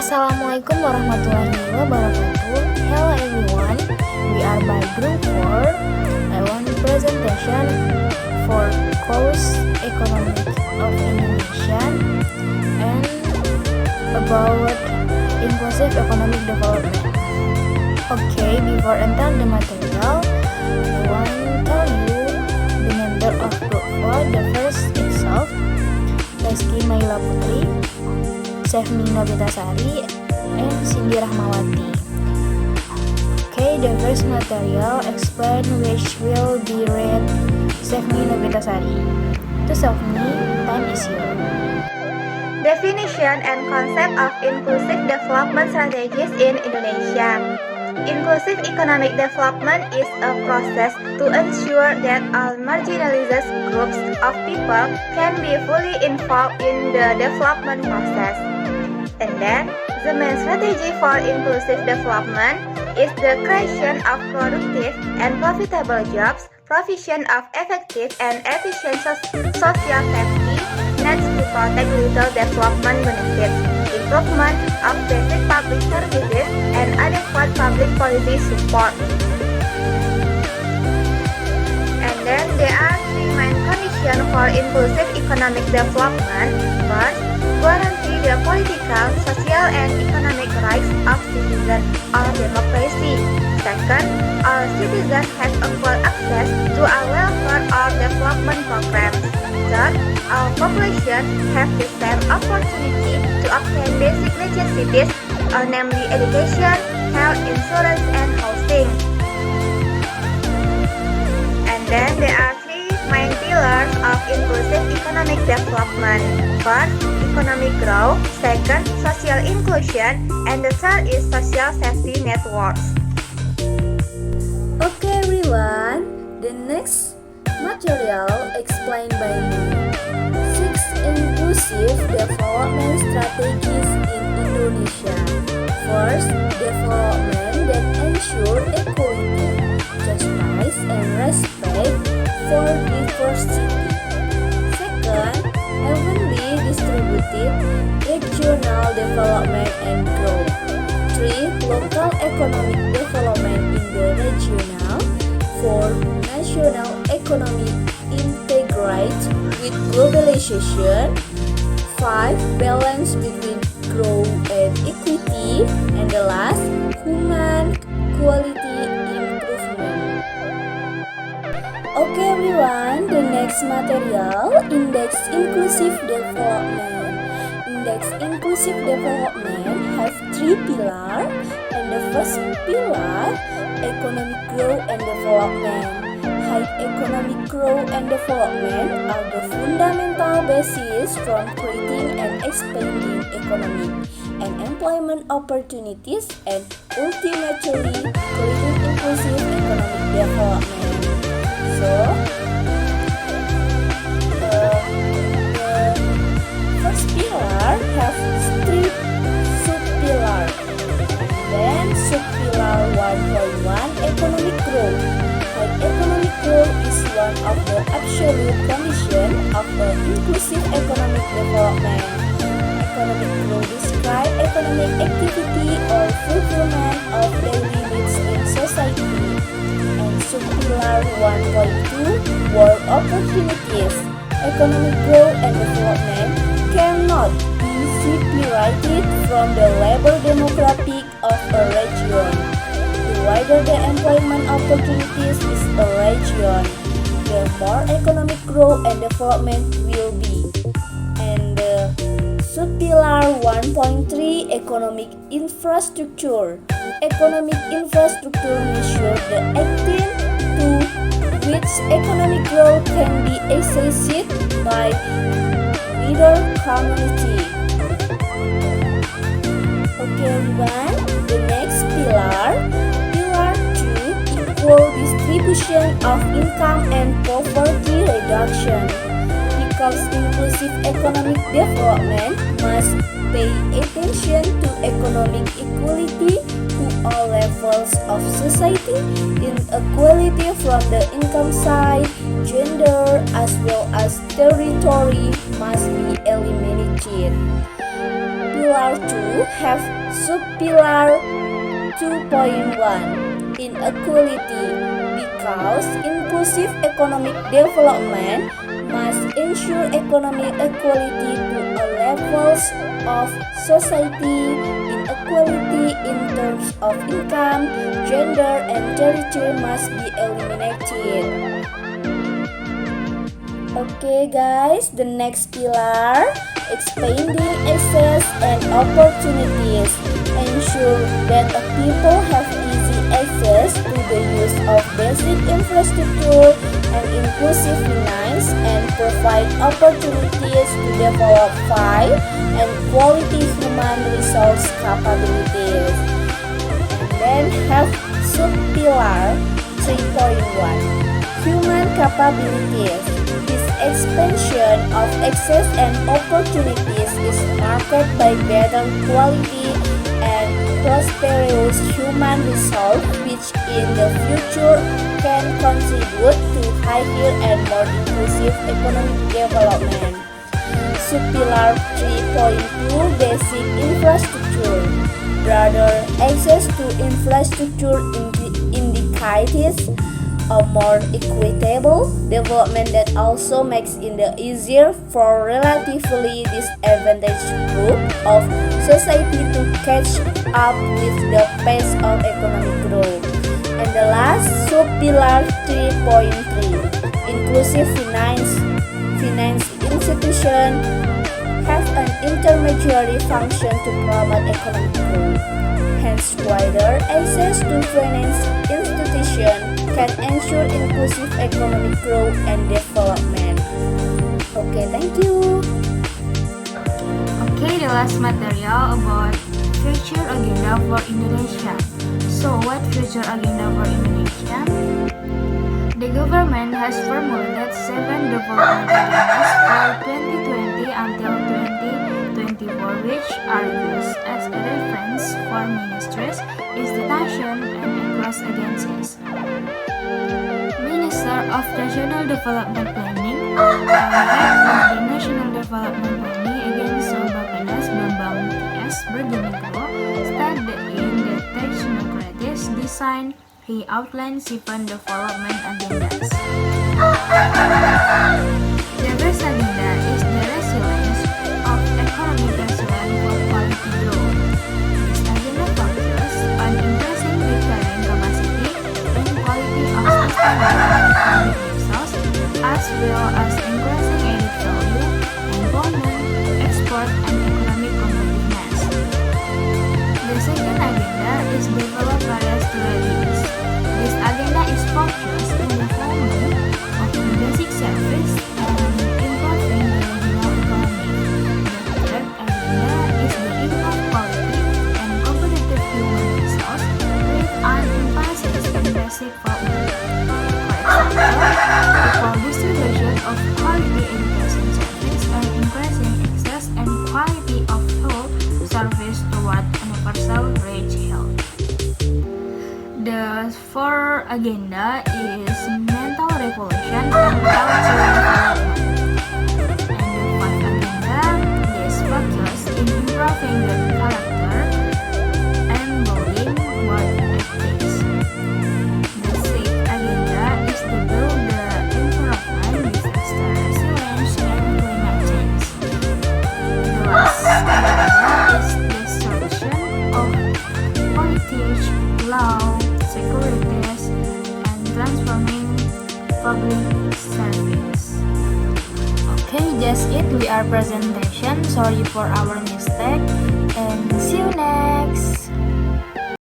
Assalamualaikum warahmatullahi wabarakatuh. Hello everyone, we are by group 4. I want presentation for course Economic of Indonesian and about inclusive economic development. Okay, before enter the material, I want to tell you the member of group 4. The first itself, Reski Maila Putri, Sefmi Novitasari, and Cindy Rahmawati. Okay, the first material explain which will be read Sefmi Novitasari. To Sefmi, time is yours. Definition and concept of inclusive development strategies in Indonesia. Inclusive economic development is a process to ensure that all marginalized groups of people can be fully involved in the development process. And then, the main strategy for inclusive development is the creation of productive and profitable jobs, provision of effective and efficient social safety nets to protect legal development benefits, improvement of basic public services, and adequate public policy support. And then, there are three main conditions for inclusive economic development. First, guarantee the political, social, and economic rights of citizens or democracy. Second, all citizens have equal access to a welfare or development programs. Third, all population have the same opportunity to obtain basic necessities, namely education, health insurance, and housing. And then there are three main pillars of inclusive economic development. First, economic growth. Second, social inclusion. And the third is social safety networks. Okay everyone, the next material explained by me. 6 inclusive development strategies in Indonesia. First, development that ensure equality, justice, and respect for diversity. Second, evenly distributed regional development and growth. 3. Local economic development in the regional. 4. National economic integrate with globalization. 5. Balance between growth and equity. And the last, human quality improvement. Okay everyone, the next material, Index Inclusive Development. Index Inclusive Development have 3 pillars, and the first pillar, economic growth and development. High economic growth and development are the fundamental basis from creating and expanding economic and employment opportunities and ultimately creating inclusive economic development. So, first pillar have 3 sub-pillars. Then sub-pillar 1.1, economic growth. High economic growth is one of the absolute conditions of the inclusive economic development. Economic growth describes economic activity or fulfillment of daily needs in society. And sub-pillar 1.2, work opportunities. Economic growth and development cannot be separated from the labor demographic of a region. The wider the employment opportunities is a region, the more economic growth and development will be. And the sub-pillar 1.3, economic infrastructure. Economic infrastructure measures the extent to which economic growth can be accessed by wider community. Okay everyone, the next pillar, pillar 2, equal distribution of income and poverty reduction. Because inclusive economic development must pay attention to economic equality to all levels of society. Inequality from the income side, gender, as well as territory must be eliminated. Pillar 2 have Sub-Pillar 2.1 Inequality, because inclusive economic development must ensure economic equality to all levels of society. Inequality in terms of income, gender, and territory must be eliminated. Okay guys, the next pillar, expanding access and opportunities. Ensure that the people have easy access to the use of basic infrastructure and inclusive finance, and provide opportunities to develop high and quality human resource capabilities. And then have sub-pillar 3.1, human capabilities. This expansion of access and opportunities is marked by better quality and prosperous human resource, which in the future can contribute to higher and more inclusive economic development. Sub-pillar 3.2, basic infrastructure. Broader access to infrastructure indicates a more equitable development that also makes it easier for relatively disadvantaged group of society to catch up with the pace of economic growth. And the last, sub-pillar 3.3, inclusive finance institutions have an intermediary function to promote economic growth. Hence, wider access to finance institutions can ensure inclusive economic growth and development. Okay, thank you. Okay, the last material about future agenda for Indonesia. So, what future agenda for Indonesia? The government has formulated 7 development agendas for 2020 until 2024, which are used as a reference for ministries, institutions, and across agencies. Minister of Regional Development Planning, Head of the National Development Planning against Bappenas Bambang T.S. Bergenegro, stated in the technocratic design, he outlined 7 development agendas. The first agenda is the resilience of economic resilience for quality growth. This agenda focuses on increasing the carrying capacity and quality of sustainable economic resources, as well as increasing added value, employment, export, and economic competitiveness. The second agenda is develop various readiness. This agenda is focused on the development of the basic service and improving the regional economy. The third agenda is the improve quality and competitive human resource with an emphasis on basic value. For example, equal distribution of quality education service and increasing access and quality of health service toward universal reach health. The fourth agenda is mental revolution and cultural development. And the fifth agenda is focused in improving the character and building what ethics. The sixth agenda is to build the environment, disaster resilience, and climate change. The last agenda is the solution of politics, law, securities, and transforming public service. Okay, that's it. We are presentation. Sorry for our mistake, and see you next.